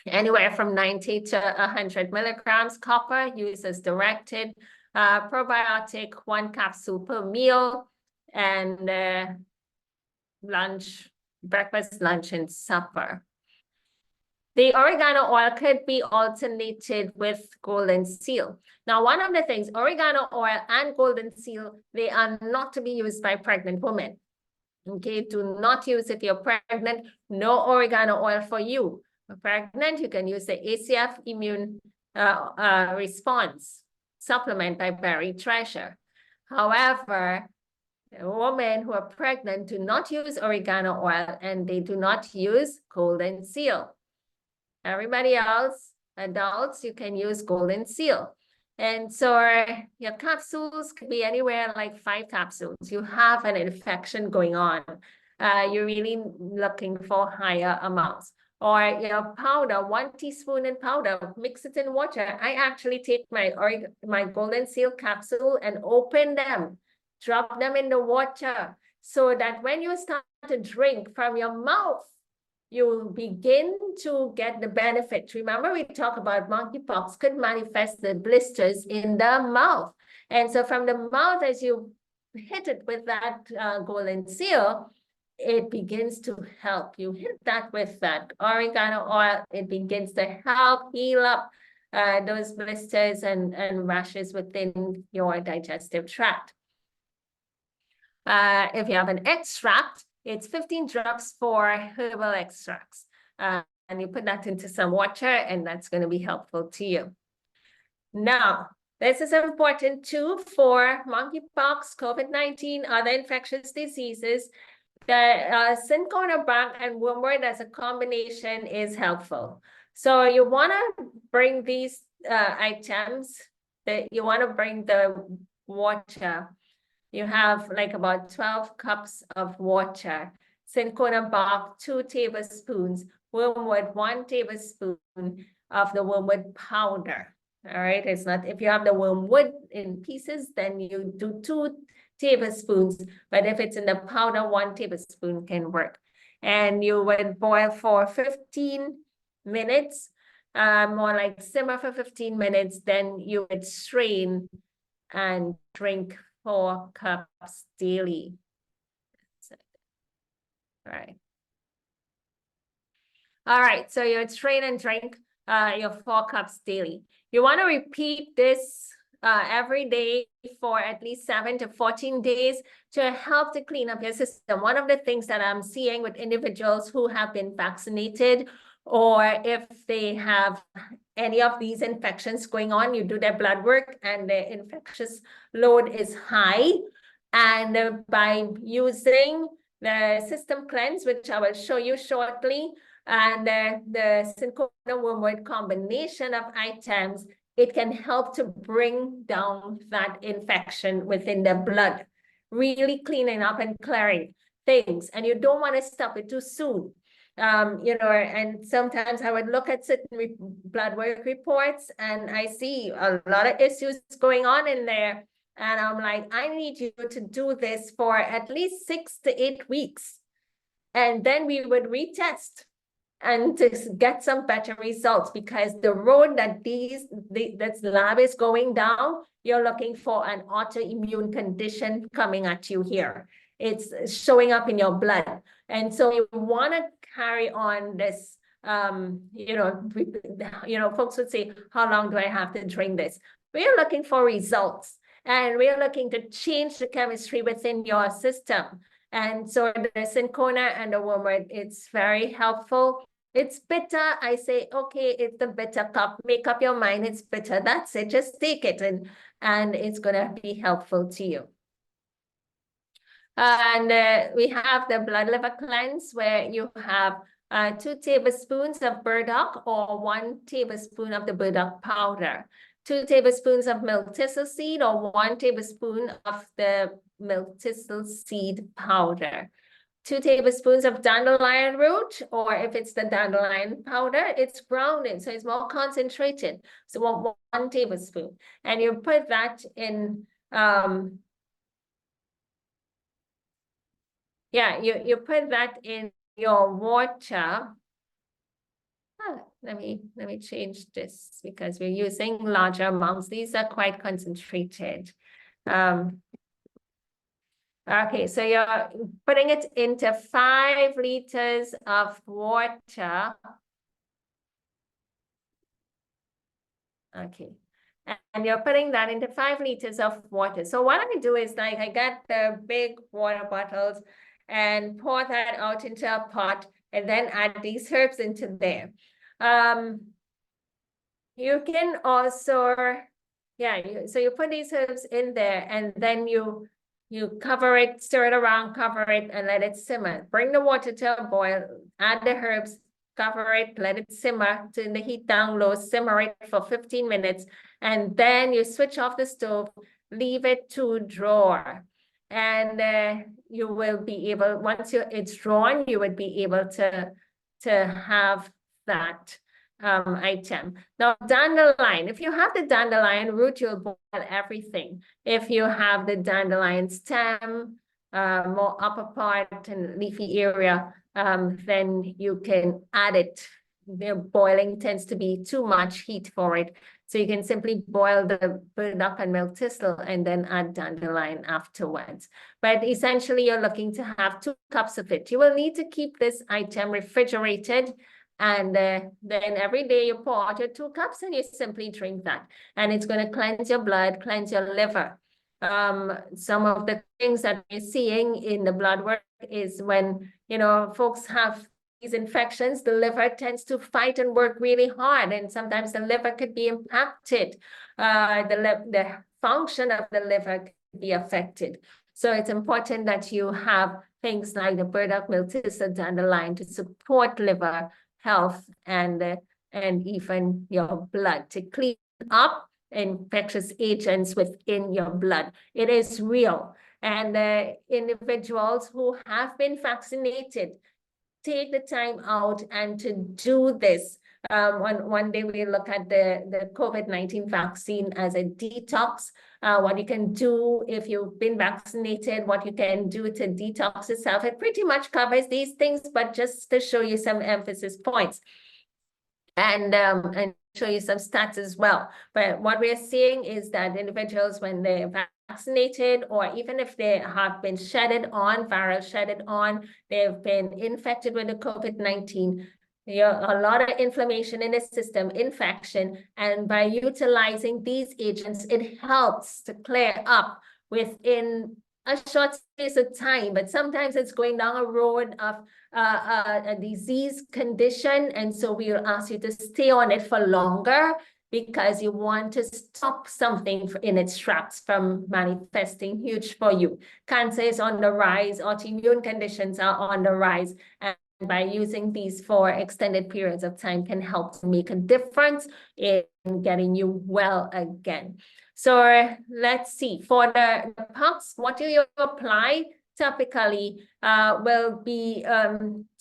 anywhere from 90 to 100 milligrams. Copper, used as directed. Probiotic, 1 capsule per meal. And breakfast, lunch, and supper. The oregano oil could be alternated with golden seal. Now, one of the things, oregano oil and golden seal, they are not to be used by pregnant women. Okay, do not use if you're pregnant. No oregano oil for you. If pregnant, you can use the ACF immune response supplement by Berry Treasure. However, women who are pregnant do not use oregano oil, and they do not use golden seal. Everybody else, adults, you can use golden seal. And so your capsules could be anywhere like 5 capsules. You have an infection going on. You're really looking for higher amounts. Or your powder, 1 teaspoon in powder, mix it in water. I actually take my golden seal capsule and open them, drop them in the water, so that when you start to drink from your mouth, you begin to get the benefit. Remember, we talked about monkeypox could manifest the blisters in the mouth. And so from the mouth, as you hit it with that golden seal, it begins to help. You hit that with that oregano oil, it begins to help heal up those blisters and rashes within your digestive tract. If you have an extract, it's 15 drops for herbal extracts. And you put that into some water, and that's going to be helpful to you. Now, this is important too for monkeypox, COVID-19, other infectious diseases. The cinchona bark and wormwood as a combination is helpful. So you want to bring these items, that you want to bring the water. You have like about 12 cups of water, cinchona bark, 2 tablespoons, wormwood, 1 tablespoon of the wormwood powder. All right, it's not, if you have the wormwood in pieces, then you do 2 tablespoons, but if it's in the powder, 1 tablespoon can work. And you would boil for 15 minutes, more like simmer for 15 minutes, then you would strain and drink 4 cups daily. All right, so you strain and drink your 4 cups daily. You want to repeat this every day for at least 7 to 14 days to help to clean up your system. One of the things that I'm seeing with individuals who have been vaccinated, or if they have any of these infections going on, you do their blood work and the infectious load is high. And by using the system cleanse, which I will show you shortly, and the cinchona wormwood combination of items, it can help to bring down that infection within the blood, really cleaning up and clearing things. And you don't want to stop it too soon. You know, and sometimes I would look at certain blood work reports and I see a lot of issues going on in there. And I'm like, I need you to do this for at least 6 to 8 weeks. And then we would retest and to get some better results, because the road that this lab is going down, you're looking for an autoimmune condition coming at you here. It's showing up in your blood. And so you want to carry on this, you know, folks would say, how long do I have to drink this? We're looking for results, and we're looking to change the chemistry within your system. And so the cinchona and the wormwood, it's very helpful. It's bitter. I say, okay, it's the bitter cup. Make up your mind, it's bitter. That's it. Just take it, and it's going to be helpful to you. And we have the blood liver cleanse, where you have 2 tablespoons of burdock or 1 tablespoon of the burdock powder, 2 tablespoons of milk thistle seed or 1 tablespoon of the milk thistle seed powder, 2 tablespoons of dandelion root, or if it's the dandelion powder, it's grounded, so it's more concentrated. So 1 tablespoon, and you put that in. Yeah, you put that in your water. Let me change this, because we're using larger amounts. These are quite concentrated. Okay, so you're putting it into 5 liters of water. Okay, and you're putting that into 5 liters of water. So what I do is, like, I get the big water bottles and pour that out into a pot, and then add these herbs into there. You can also, yeah, so you put these herbs in there, and then you cover it, stir it around, cover it, and let it simmer. Bring the water to a boil, add the herbs, cover it, let it simmer, turn the heat down low, simmer it for 15 minutes, and then you switch off the stove, leave it to draw. And you will be able, once it's drawn, you would be able to have that item. Now, dandelion, if you have the dandelion root, you'll boil everything. If you have the dandelion stem, more upper part and leafy area, then you can add it. The boiling tends to be too much heat for it. So you can simply boil the burdock and milk thistle and then add dandelion afterwards. But essentially, you're looking to have 2 cups of it. You will need to keep this item refrigerated. And then every day you pour out your 2 cups and you simply drink that. And it's going to cleanse your blood, cleanse your liver. Some of the things that we're seeing in the blood work is when, folks have these infections, the liver tends to fight and work really hard, and sometimes the liver could be impacted. The function of the liver could be affected. So it's important that you have things like the burdock, milk thistle, dandelion to support liver health and even your blood to clean up infectious agents within your blood. It is real. And individuals who have been vaccinated, take the time out and to do this. One day we look at the COVID-19 vaccine as a detox, what you can do if you've been vaccinated, what you can do to detox yourself. It pretty much covers these things, but just to show you some emphasis points and show you some stats as well. But what we're seeing is that individuals, when they're vaccinated, or even if they have been shedded on, viral shedded on, they've been infected with the COVID-19, a lot of inflammation in the system, infection, and by utilizing these agents, it helps to clear up within a short space of time. But sometimes it's going down a road of a disease condition, and so we will ask you to stay on it for longer because you want to stop something in its tracks from manifesting huge for you. Cancer is on the rise, autoimmune conditions are on the rise, and by using these for extended periods of time can help to make a difference in getting you well again. So let's see, for the pucks, what do you apply topically will be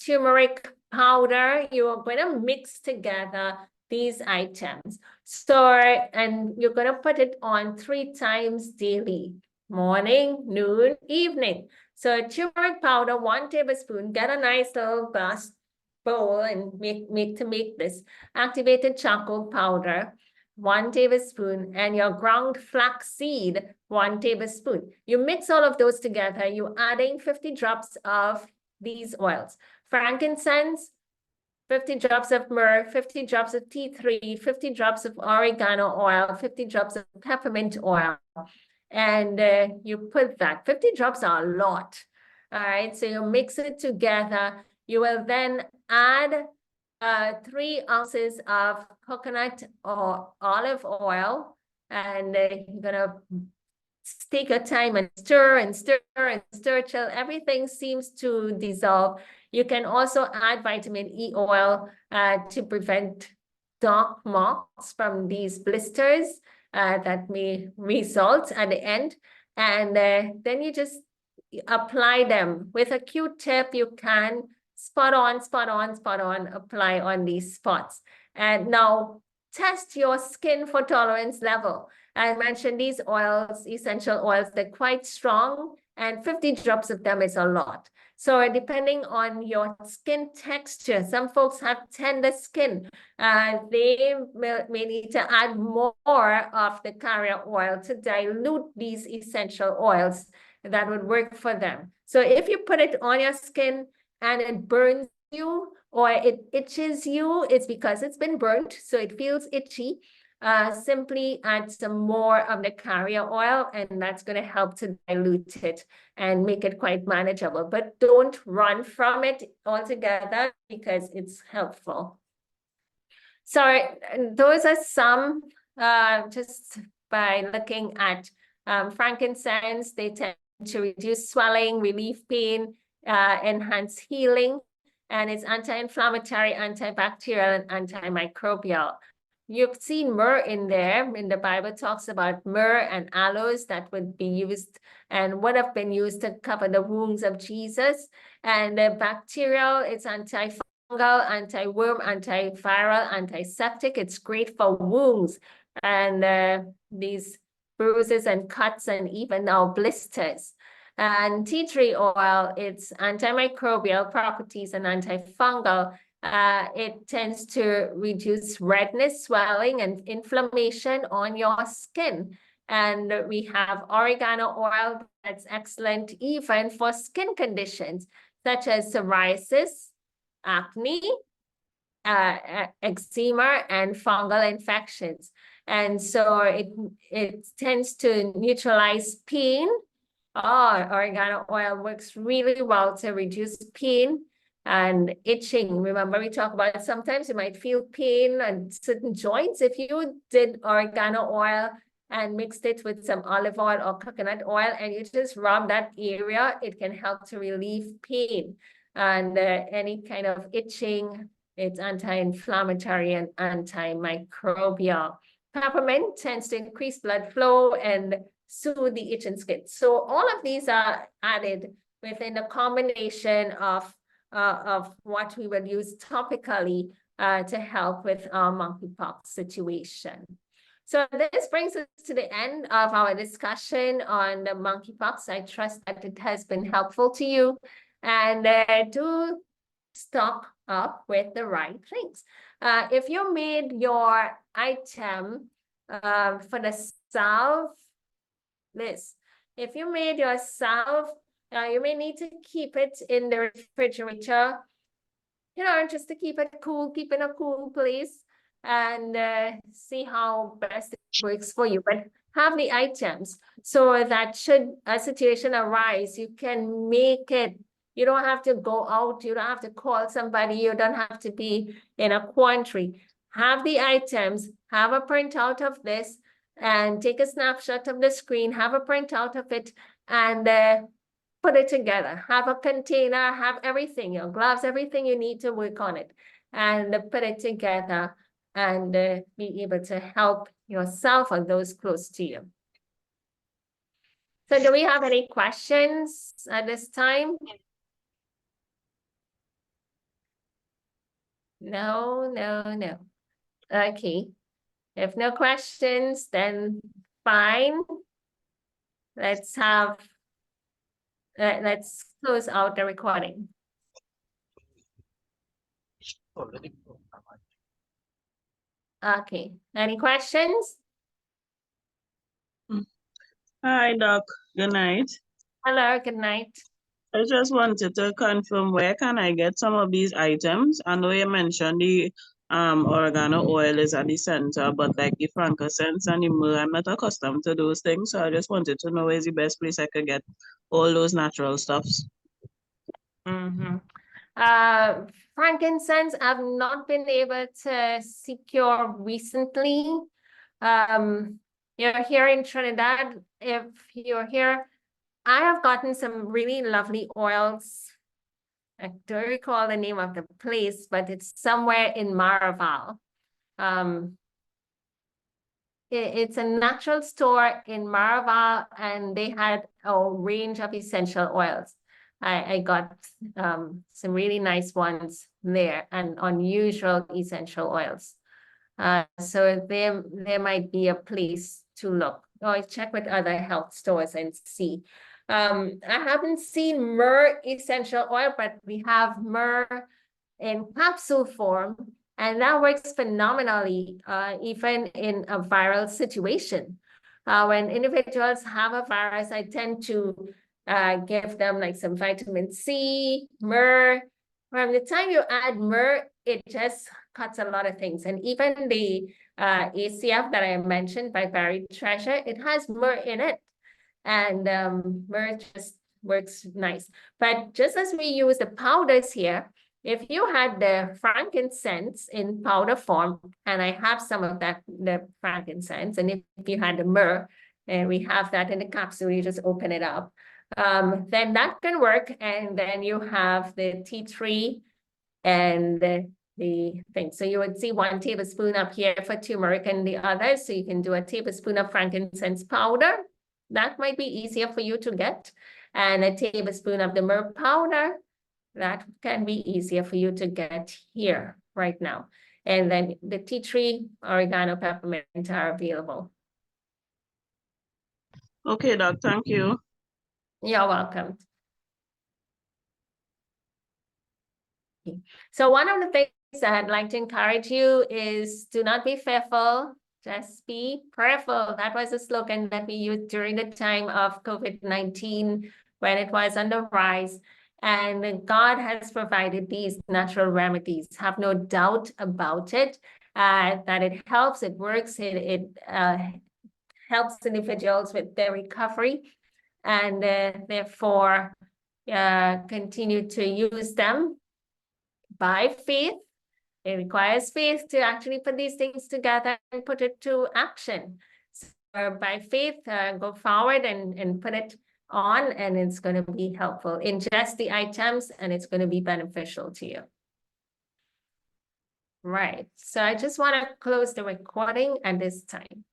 turmeric powder. You're going to mix together these items. So, and you're going to put it on 3 times daily, morning, noon, evening. So turmeric powder, 1 tablespoon, get a nice little glass bowl and make this. Activated charcoal powder, 1 tablespoon, and your ground flaxseed, 1 tablespoon. You mix all of those together. You're adding 50 drops of these oils. Frankincense, 50 drops of myrrh, 50 drops of tea tree, 50 drops of oregano oil, 50 drops of peppermint oil. And you put that, 50 drops are a lot. All right, so you mix it together. You will then add 3 ounces of coconut or olive oil, and you're gonna take your time and stir and stir and stir till everything seems to dissolve. You can also add vitamin E oil to prevent dark marks from these blisters that may result at the end. And then you just apply them with a Q-tip. You can spot on, apply on these spots. And now test your skin for tolerance level. I mentioned these oils, essential oils, they're quite strong, and 50 drops of them is a lot. So depending on your skin texture, some folks have tender skin. They may need to add more of the carrier oil to dilute these essential oils that would work for them. So if you put it on your skin and it burns you or it itches you, it's because it's been burnt, so it feels itchy. Simply add some more of the carrier oil, and that's going to help to dilute it and make it quite manageable. But don't run from it altogether because it's helpful. So those are some, just by looking at frankincense, they tend to reduce swelling, relieve pain, enhance healing, and it's anti-inflammatory, antibacterial, and antimicrobial. You've seen myrrh in there. In the Bible talks about myrrh and aloes that would be used and would have been used to cover the wounds of Jesus. And the bacterial, it's antifungal, anti-worm, antiviral, antiseptic. It's great for wounds and these bruises and cuts and even now blisters. And tea tree oil, its antimicrobial properties and antifungal. It tends to reduce redness, swelling, and inflammation on your skin. And we have oregano oil that's excellent even for skin conditions such as psoriasis, acne, eczema, and fungal infections. And so it tends to neutralize pain. Oh, oregano oil works really well to reduce pain and itching. Remember, we talk about sometimes you might feel pain on certain joints. If you did oregano oil and mixed it with some olive oil or coconut oil and you just rub that area, it can help to relieve pain and any kind of itching. It's anti-inflammatory and antimicrobial. Peppermint tends to increase blood flow and soothe the itching skin. So all of these are added within a combination of what we would use topically to help with our monkeypox situation. So this brings us to the end of our discussion on the monkeypox. I trust that it has been helpful to you, and do stock up with the right things. If you made your item for the salve list, if you made your salve, you may need to keep it in the refrigerator, just to keep it cool, keep in a cool place, and see how best it works for you. But have the items so that should a situation arise, you can make it. You don't have to go out. You don't have to call somebody. You don't have to be in a quandary. Have the items, have a printout of this, and take a snapshot of the screen, have a printout of it, and put it together. Have a container, have everything, your gloves, everything you need to work on it, and put it together and be able to help yourself or those close to you. So do we have any questions at this time? No. Okay. If no questions, then fine. Let's close out the recording. Okay. Any questions? Hi, Doc. Good night. Hello, good night. I just wanted to confirm, where can I get some of these items? I know you mentioned the oregano oil is at the center, but like the frankincense and the myrrh, I'm not accustomed to those things. So I just wanted to know where's the best place I could get all those natural stuffs. Frankincense, I've not been able to secure recently. You're here in Trinidad. If you're here, I have gotten some really lovely oils. I don't recall the name of the place, but it's somewhere in Maraval. It's a natural store in Maraval, and they had a range of essential oils. I got some really nice ones there and unusual essential oils. So there might be a place to look. Or check with other health stores and see. I haven't seen myrrh essential oil, but we have myrrh in capsule form, and that works phenomenally, even in a viral situation. When individuals have a virus, I tend to give them like some vitamin C, myrrh. From the time you add myrrh, it just cuts a lot of things. And even the ACF that I mentioned by Buried Treasure, it has myrrh in it. And myrrh just works nice. But just as we use the powders here, if you had the frankincense in powder form, and I have some of that, the frankincense, and if you had the myrrh, and we have that in the capsule, you just open it up, then that can work. And then you have the tea tree and the thing. So you would see 1 tablespoon up here for turmeric and the other. So you can do a tablespoon of frankincense powder. That might be easier for you to get. And a tablespoon of the myrrh powder. That can be easier for you to get here right now. And then the tea tree, oregano, peppermint are available. Okay, Doc, thank you. You're welcome. So one of the things that I'd like to encourage you is do not be fearful, just be prayerful. That was a slogan that we used during the time of COVID-19 when it was on the rise. And God has provided these natural remedies. Have no doubt about it, that it helps, it works, it helps individuals with their recovery. And therefore, continue to use them by faith. It requires faith to actually put these things together and put it to action. So by faith, go forward and put it on, and it's going to be helpful. Ingest the items, and it's going to be beneficial to you. Right. So I just want to close the recording at this time.